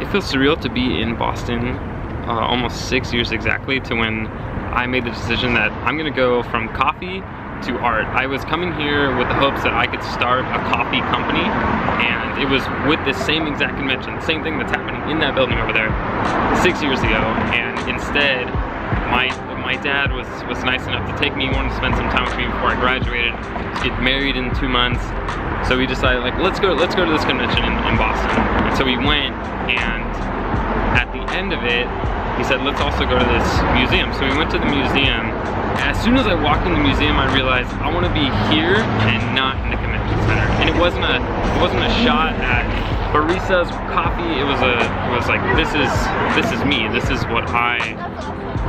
It feels surreal to be in Boston almost 6 years exactly to when I made the decision that I'm gonna go from coffee to art. I was coming here with the hopes that I could start a coffee company, and it was with this same exact convention, the same thing that's happening in that building over there 6 years ago, and instead my dad was nice enough to take me, wanted to spend some time with me before I graduated, to get married in 2 months. So we decided, like, let's go to this convention in Boston. And so we went, and at the end of it, he said, let's also go to this museum. So we went to the museum. As soon as I walked in the museum, I realized I want to be here and not in the convention center. And it wasn't a shot at baristas, coffee. It was like, this is me. This is what I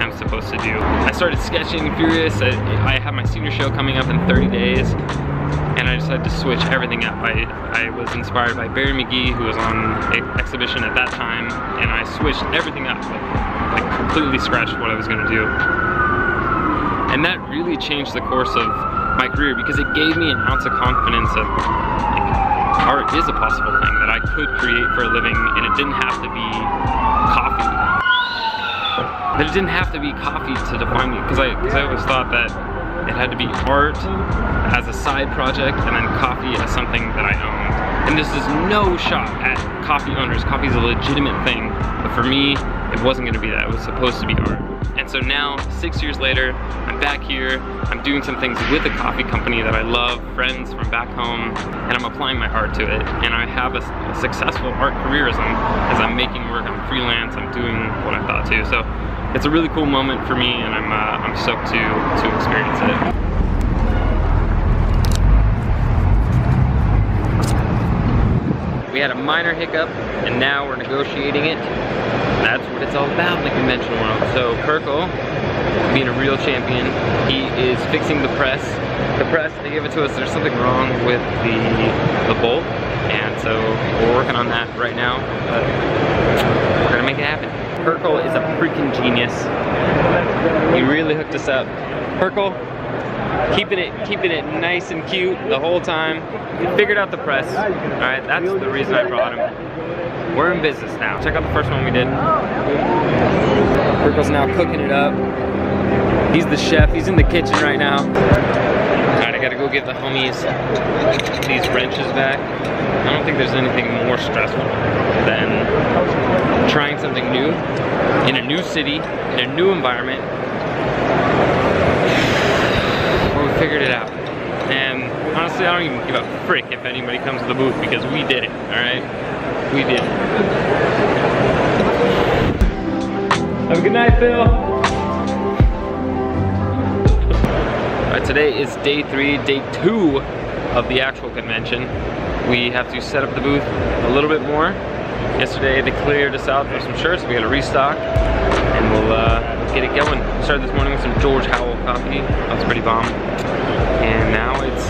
am supposed to do. I started sketching furious. I have my senior show coming up in 30 days. And I decided to switch everything up. I was inspired by Barry McGee, who was on exhibition at that time, and I switched everything up, like completely scratched what I was gonna do. And that really changed the course of my career because it gave me an ounce of confidence of, like, art is a possible thing that I could create for a living, and it didn't have to be coffee. But it didn't have to be coffee to define me, because I always thought that it had to be art as a side project and then coffee as something that I owned. And this is no shot at coffee owners. Coffee is a legitimate thing, but for me, it wasn't gonna be that. It was supposed to be art. And so now, 6 years later, I'm back here, I'm doing some things with a coffee company that I love, friends from back home, and I'm applying my art to it. And I have a successful art career as I'm making work, I'm freelance, I'm doing what I thought to. So it's a really cool moment for me, and I'm stoked to experience it. We had a minor hiccup, and now we're negotiating it. That's what it's all about in the convention world. So Kirkle, being a real champion, he is fixing the press. The press, they give it to us, there's something wrong with the bolt, and so we're working on that right now, but we're gonna make it happen. Kirkle is a freaking genius. He really hooked us up. Kirkle, keeping it nice and cute the whole time. He figured out the press. All right, that's the reason I brought him. We're in business now. Check out the first one we did. Kirkle's now cooking it up. He's the chef. He's in the kitchen right now. All right, I gotta go give the homies these wrenches back. I don't think there's anything more stressful than trying something new in a new city, in a new environment. We figured it out. And honestly, I don't even give a frick if anybody comes to the booth because we did it, all right? We did it. Have a good night, Phil. All right, today is day 3, day 2 of the actual convention. We have to set up the booth a little bit more. Yesterday they cleared us out for some shirts. We got to restock, and we'll get it going. Started this morning with some George Howell coffee. That was pretty bomb. And now it's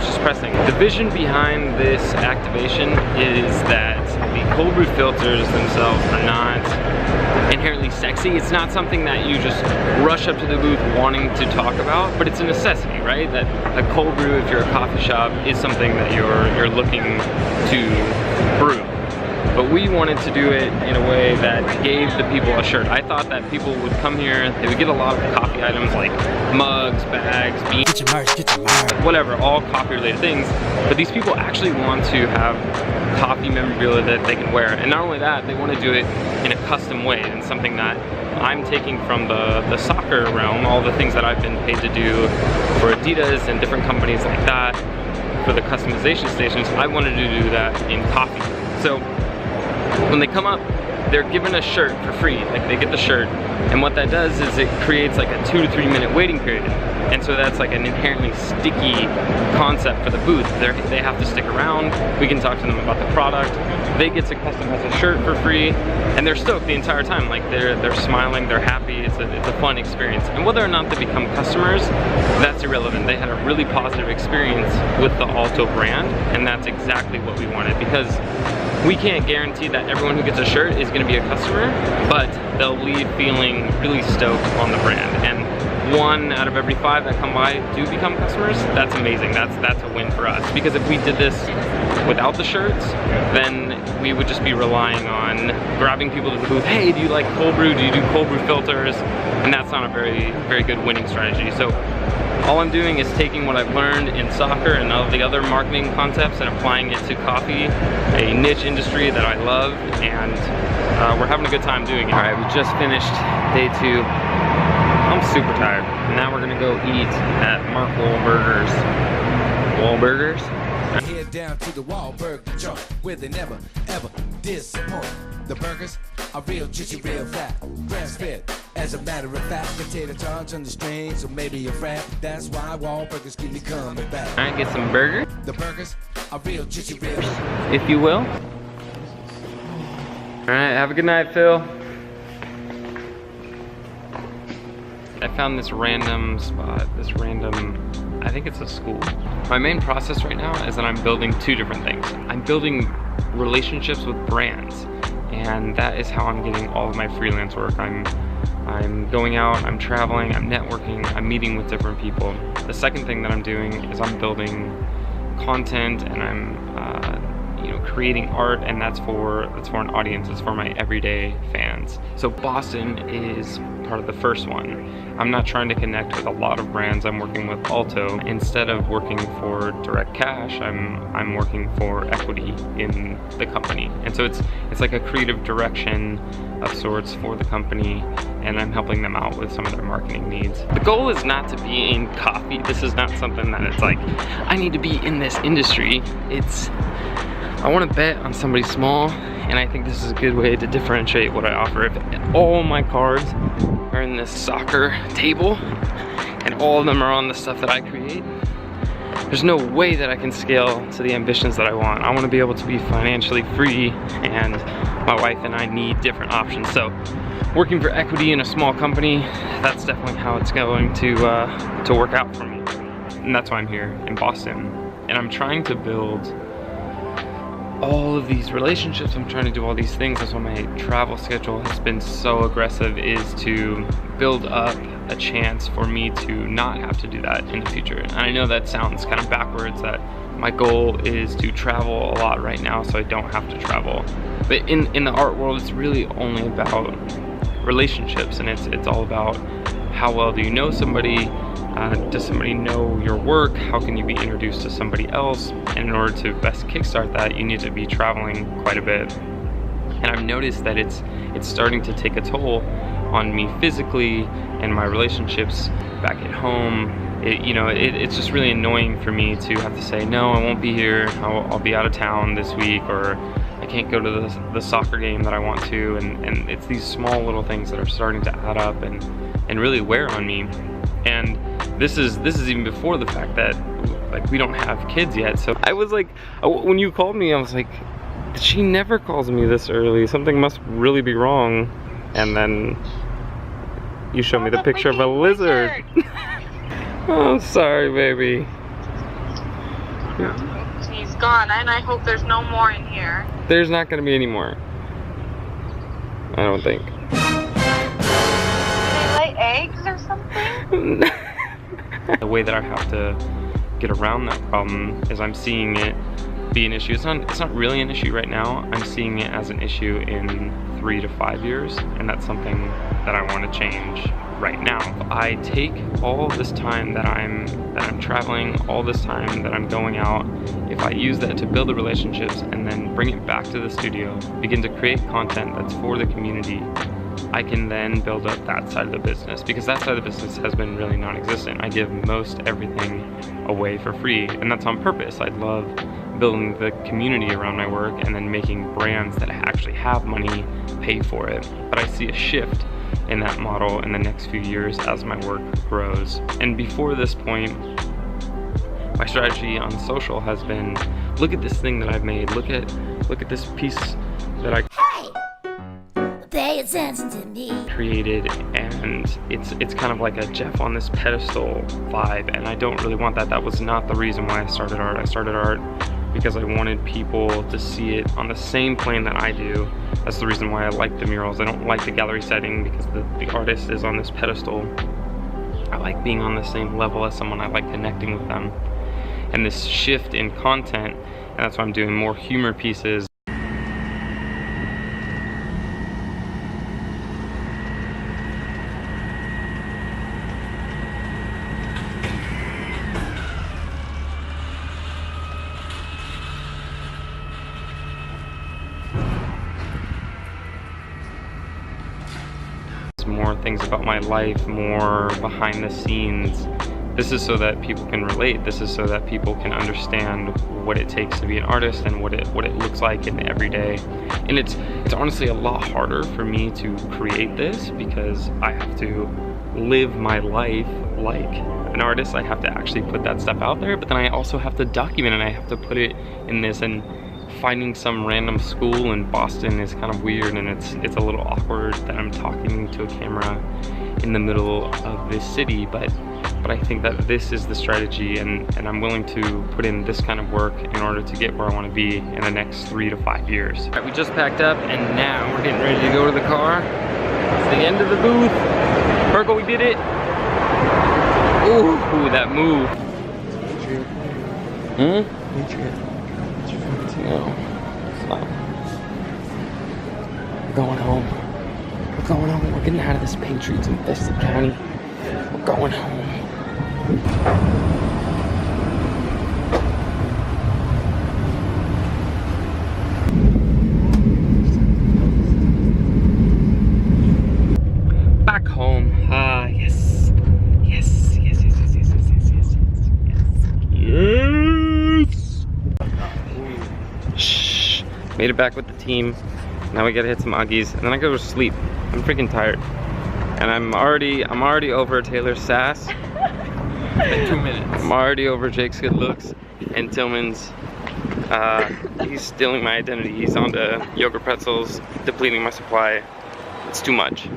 just pressing. The vision behind this activation is that the cold brew filters themselves are not inherently sexy. It's not something that you just rush up to the booth wanting to talk about, but it's a necessity, right? That a cold brew, if you're a coffee shop, is something that you're looking to brew. But we wanted to do it in a way that gave the people a shirt. I thought that people would come here, they would get a lot of coffee items like mugs, bags, beans, get your merch, whatever, all coffee related things. But these people actually want to have coffee memorabilia that they can wear. And not only that, they want to do it in a custom way, and something that I'm taking from the soccer realm, all the things that I've been paid to do for Adidas and different companies like that, for the customization stations. I wanted to do that in coffee. So when they come up, they're given a shirt for free. Like, they get the shirt, and what that does is it creates like a 2 to 3 minute waiting period. And so that's like an inherently sticky concept for the booth. They have to stick around. We can talk to them about the product. They get to customize a shirt for free, and they're stoked the entire time. Like, they're smiling, they're happy. It's a fun experience. And whether or not they become customers, that's irrelevant. They had a really positive experience with the Alto brand, and that's exactly what we wanted, because we can't guarantee that everyone who gets a shirt is going to be a customer, but they'll leave feeling really stoked on the brand. And 1 out of every 5 that come by do become customers, that's amazing. That's a win for us. Because if we did this without the shirts, then we would just be relying on grabbing people to the booth. Hey, do you like cold brew? Do you do cold brew filters? And that's not a very good winning strategy. So all I'm doing is taking what I've learned in soccer and all the other marketing concepts and applying it to coffee, a niche industry that I love, and we're having a good time doing it. All right, we just finished day 2. I'm super tired. Now we're gonna go eat at Mark Wahlburgers. Wahlburgers? Head down to the Wahlburger joint where they never ever disappoint. The burgers are real juicy, real fat, grass fed. As a matter of fact, potato tarts on the strings, or maybe a wrap. That's why Wahlburgers keep me coming back. All right, get some burger. The burgers are real juicy, real, if you will. All right, have a good night, Phil. I found this random spot, I think it's a school. My main process right now is that I'm building 2 different things. I'm building relationships with brands, and that is how I'm getting all of my freelance work. I'm going out, I'm traveling, I'm networking, I'm meeting with different people. The second thing that I'm doing is I'm building content, and I'm creating art, and that's for an audience. It's for my everyday fans. So Boston is part of the first one. I'm not trying to connect with a lot of brands. I'm working with Alto. Instead of working for direct cash, I'm working for equity in the company. And so it's like a creative direction of sorts for the company, and I'm helping them out with some of their marketing needs. The goal is not to be in coffee. This is not something that it's like, I need to be in this industry. I want to bet on somebody small, and I think this is a good way to differentiate what I offer. If all my cards are in this soccer table, and all of them are on the stuff that I create, there's no way that I can scale to the ambitions that I want. I want to be able to be financially free, and my wife and I need different options. So working for equity in a small company, that's definitely how it's going to work out for me. And that's why I'm here in Boston. And I'm trying to build all of these relationships. I'm trying to do all these things. That's why my travel schedule has been so aggressive, is to build up a chance for me to not have to do that in the future. And I know that sounds kind of backwards, that my goal is to travel a lot right now so I don't have to travel. But in the art world, it's really only about relationships, and it's all about how well do you know somebody. Does somebody know your work? How can you be introduced to somebody else? And in order to best kickstart that, you need to be traveling quite a bit. And I've noticed that it's starting to take a toll on me physically and my relationships back at home. It's just really annoying for me to have to say, no, I won't be here. I'll be out of town this week, or I can't go to the soccer game that I want to. And it's these small little things that are starting to add up and really wear on me. And this is even before the fact that like we don't have kids yet. So I was like, when you called me, I was like, she never calls me this early. Something must really be wrong. And then you show me the picture of a lizard. Oh, sorry, baby. He's gone, and I hope there's no more in here. There's not gonna be any more. I don't think. They lay eggs or something? The way that I have to get around that problem is I'm seeing it be an issue. It's not really an issue right now. I'm seeing it as an issue in 3 to 5 years, and that's something that I want to change right now. I take all this time that I'm traveling, all this time that I'm going out, if I use that to build the relationships and then bring it back to the studio, begin to create content that's for the community, I can then build up that side of the business, because that side of the business has been really non-existent. I give most everything away for free, and that's on purpose. I love building the community around my work and then making brands that actually have money pay for it. But I see a shift in that model in the next few years as my work grows. And before this point, my strategy on social has been, look at this thing that I've made, look at this piece that I Pay attention to me. created, and it's kind of like a Jeff on this pedestal vibe, and I don't really want that. That was not the reason why I started art. I started art because I wanted people to see it on the same plane that I do. That's the reason why I like the murals. I don't like the gallery setting because the artist is on this pedestal. I like being on the same level as someone. I like connecting with them. And this shift in content, and that's why I'm doing more humor pieces. More things about my life, more behind the scenes. This is so that people can relate. This is so that people can understand what it takes to be an artist and what it looks like in every day. And it's honestly a lot harder for me to create this because I have to live my life like an artist. I have to actually put that stuff out there, but then I also have to document it. I have to put it in this, and finding some random school in Boston is kind of weird, and it's a little awkward that I'm talking to a camera in the middle of this city, but I think that this is the strategy, and I'm willing to put in this kind of work in order to get where I want to be in the next 3 to 5 years. All right, we just packed up, and now we're getting ready to go to the car. It's the end of the booth. Virgo, we did it. Ooh, that move. No, stop. We're going home. We're going home. We're getting out of this Patriots infested county. We're going home. Back home. Ah, yes. Yes, yes, yes, yes, yes, yes, yes, yes, yes. Yes! Shh. Made it back with the team. Now we gotta hit some Uggies, and then I go to sleep. I'm freaking tired. And I'm already over Taylor's sass. In 2 minutes. I'm already over Jake's good looks and Tillman's. He's stealing my identity. He's onto yogurt pretzels, depleting my supply. It's too much.